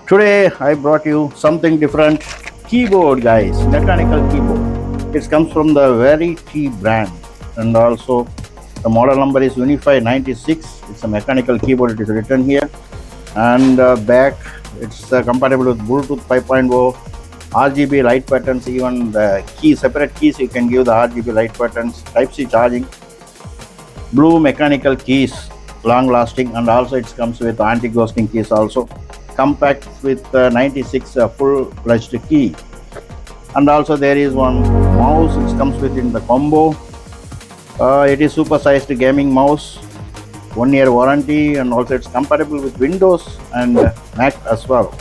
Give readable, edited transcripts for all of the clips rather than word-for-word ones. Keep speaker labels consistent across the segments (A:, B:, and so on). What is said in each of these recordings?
A: Today I brought you something different. Keyboard guys, mechanical keyboard. It comes from the Verity brand and also the model number is Unify 96. It's a mechanical keyboard. It is written here and back it's compatible with Bluetooth 5.0, RGB light patterns, even the key separate keys you can give the RGB light patterns, Type-C charging, blue mechanical keys, long lasting, and also it comes with anti-ghosting keys also, compact with 96 full-fledged key, and also there is one mouse which comes within the combo. It is super-sized gaming mouse, 1 year warranty, and also it's compatible with Windows and Mac as well.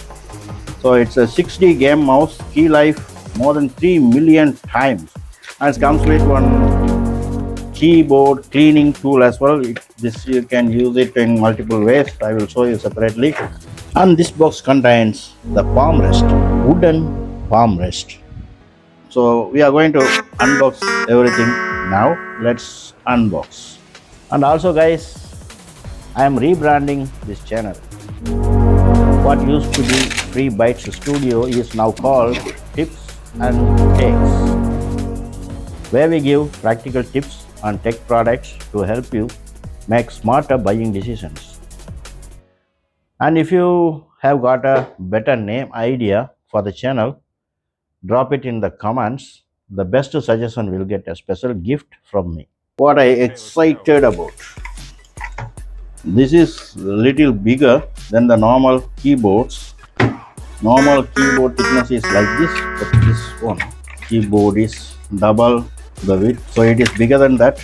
A: So it's a 6D game mouse, key life more than 3 million times, and it comes with one keyboard cleaning tool as well. This you can use it in multiple ways. I will show you separately. And this box contains the palm rest, wooden palm rest. So we are going to unbox everything now. Let's unbox. And also guys, I am rebranding this channel. What used to be Free Bytes Studio is now called Tips and Takes, where we give practical tips on tech products to help you make smarter buying decisions. And if you have got a better name idea for the channel, drop it in the comments. The best suggestion will get a special gift from me. What I excited about. This is little bigger than the normal keyboards. Normal keyboard thickness is like this, but this one keyboard is double the width, so it is bigger than that.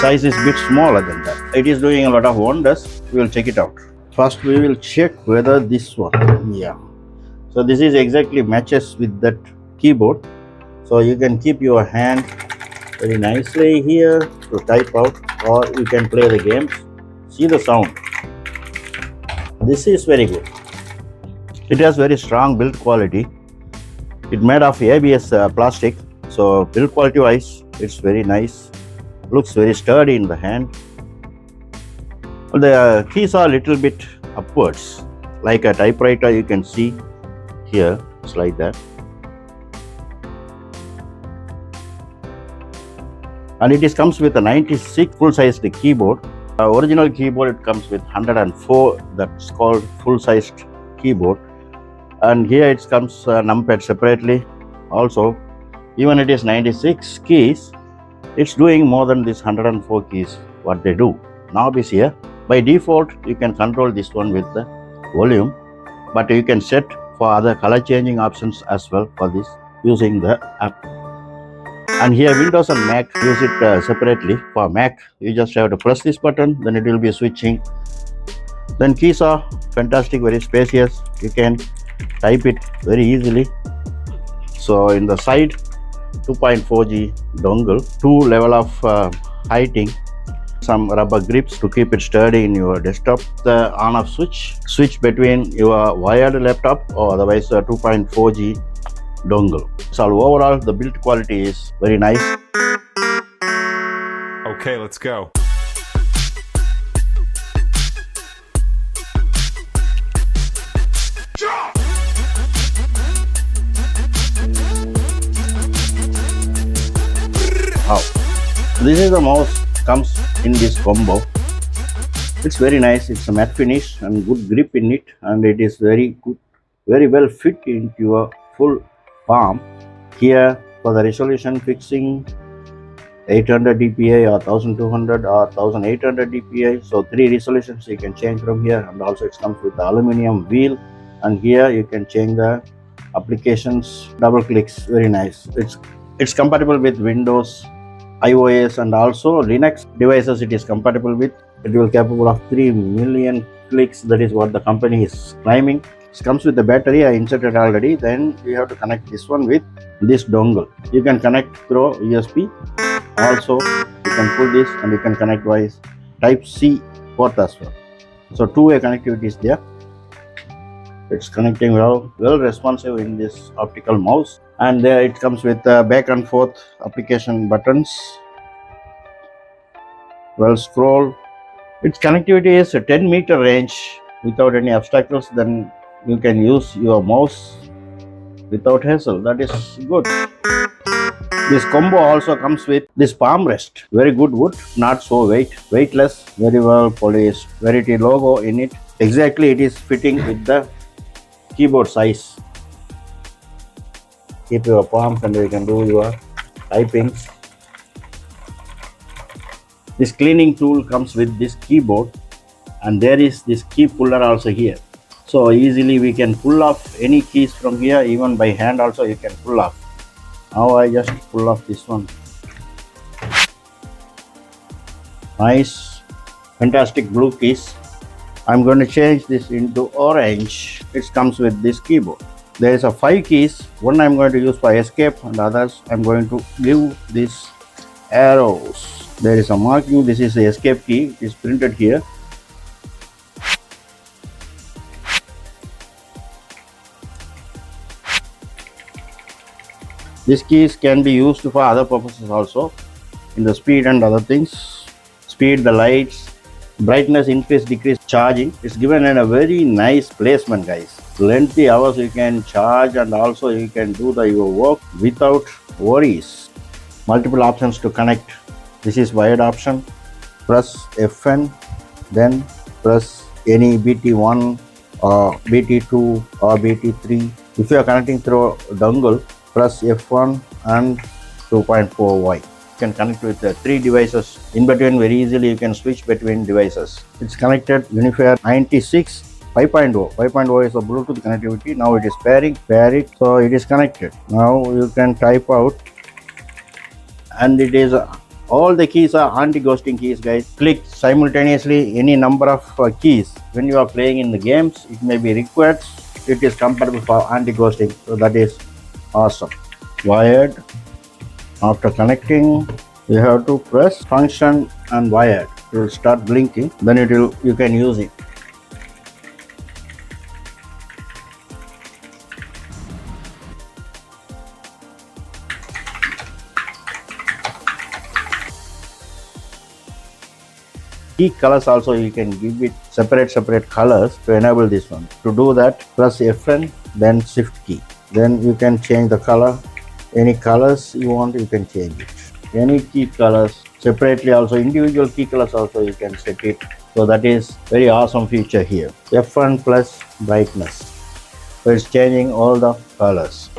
A: Size is bit smaller than that. It is doing a lot of wonders. We will check it out. First we will check whether this one, yeah, so this is exactly matches with that keyboard, so you can keep your hand very nicely here to type out, or you can play the games. See the sound. This is very good. It has very strong build quality. It made of ABS plastic, so build quality wise it's very nice. Looks very sturdy in the hand. The keys are a little bit upwards, like a typewriter. You can see here, it's like that. And it comes with a 96 full-sized keyboard. Original keyboard it comes with 104. That's called full-sized keyboard. And here it comes numpad separately. Also, even it is 96 keys, it's doing more than this 104 keys what they do. Knob is here. By default you can control this one with the volume, but you can set for other color changing options as well for this using the app. And here Windows and Mac use it separately. For Mac you just have to press this button, then it will be switching. Then keys are fantastic, very spacious. You can type it very easily. So in the side 2.4G dongle, 2 level of heighting, some rubber grips to keep it sturdy in your desktop. The on off switch between your wired laptop or otherwise 2.4G dongle. So overall the build quality is very nice.
B: Okay, let's go.
A: This is the mouse comes in this combo. It's very nice. It's a matte finish and good grip in it, and it is very good, very well fit into your full palm. Here for the resolution fixing 800 dpi or 1200 or 1800 dpi, so 3 resolutions you can change from here. And also it comes with the aluminum wheel, and here you can change the applications, double clicks. Very nice. It's compatible with Windows, iOS, and also Linux devices. It is compatible with. It will capable of 3 million clicks. That is what the company is claiming. It comes with the battery. I inserted already. Then we have to connect this one with this dongle. You can connect through USB. Also you can pull this and you can connect via Type-C port as well. So two-way connectivity is there. It's connecting well responsive in this optical mouse. And there it comes with back and forth application buttons. Well, scroll. Its connectivity is a 10-meter range without any obstacles, then you can use your mouse without hassle. That is good. This combo also comes with this palm rest. Very good wood, not so weightless, very well polished, Verity logo in it. Exactly, it is fitting with the keyboard size. Keep your palms and you can do your typing. This cleaning tool comes with this keyboard, and there is this key puller also here. So easily we can pull off any keys from here, even by hand also you can pull off. Now I just pull off this one. Nice, fantastic blue keys. I'm going to change this into orange. It comes with this keyboard. There is a 5 keys. One I'm going to use for escape, and others I'm going to give these arrows. There is a marking. This is the escape key. It is printed here. These keys can be used for other purposes also, in the speed and other things. Speed, the lights, brightness, increase, decrease, charging. It's given in a very nice placement, guys. Lengthy hours you can charge, and also you can do your work without worries. Multiple options to connect. This is wired option. Press Fn, then press any BT1 or BT2 or BT3. If you are connecting through dongle, press F1 and 2.4Y. You can connect with 3 devices. In between, very easily you can switch between devices. It's connected UniFi 96 5.0. 5.0 is a Bluetooth connectivity. Now it is pairing. Pair it. So it is connected. Now you can type out, and it is all the keys are anti-ghosting keys, guys. Click simultaneously any number of keys. When you are playing in the games, it may be required. It is compatible for anti-ghosting. So that is awesome. Wired. After connecting, you have to press function and wired. It will start blinking. Then you can use it. Key colors also you can give it separate colors to enable this one. To do that, press Fn, then shift key. Then you can change the color. Any colors you want, you can change it. Any key colors separately, also individual key colors also you can set it. So that is very awesome feature here. F1 plus brightness. So it's changing all the colors.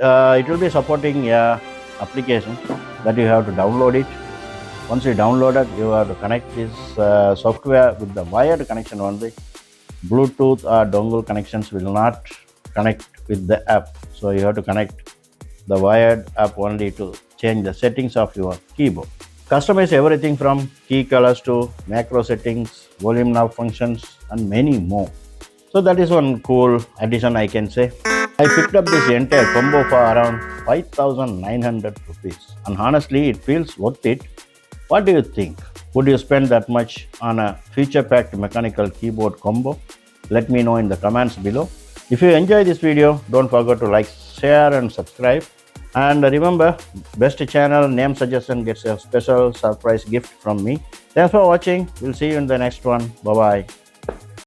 A: It will be supporting application that you have to download it. Once you download it, you have to connect this software with the wired connection only. Bluetooth or dongle connections will not connect with the app. So you have to connect the wired app only to change the settings of your keyboard. Customize everything from key colors to macro settings, volume knob functions, and many more. So that is one cool addition, I can say. I picked up this entire combo for around 5,900 rupees, and honestly it feels worth it. What do you think? Would you spend that much on a feature-packed mechanical keyboard combo? Let me know in the comments below. If you enjoy this video, don't forget to like, share and subscribe. And remember, best channel name suggestion gets a special surprise gift from me. Thanks for watching. We'll see you in the next one. Bye-bye.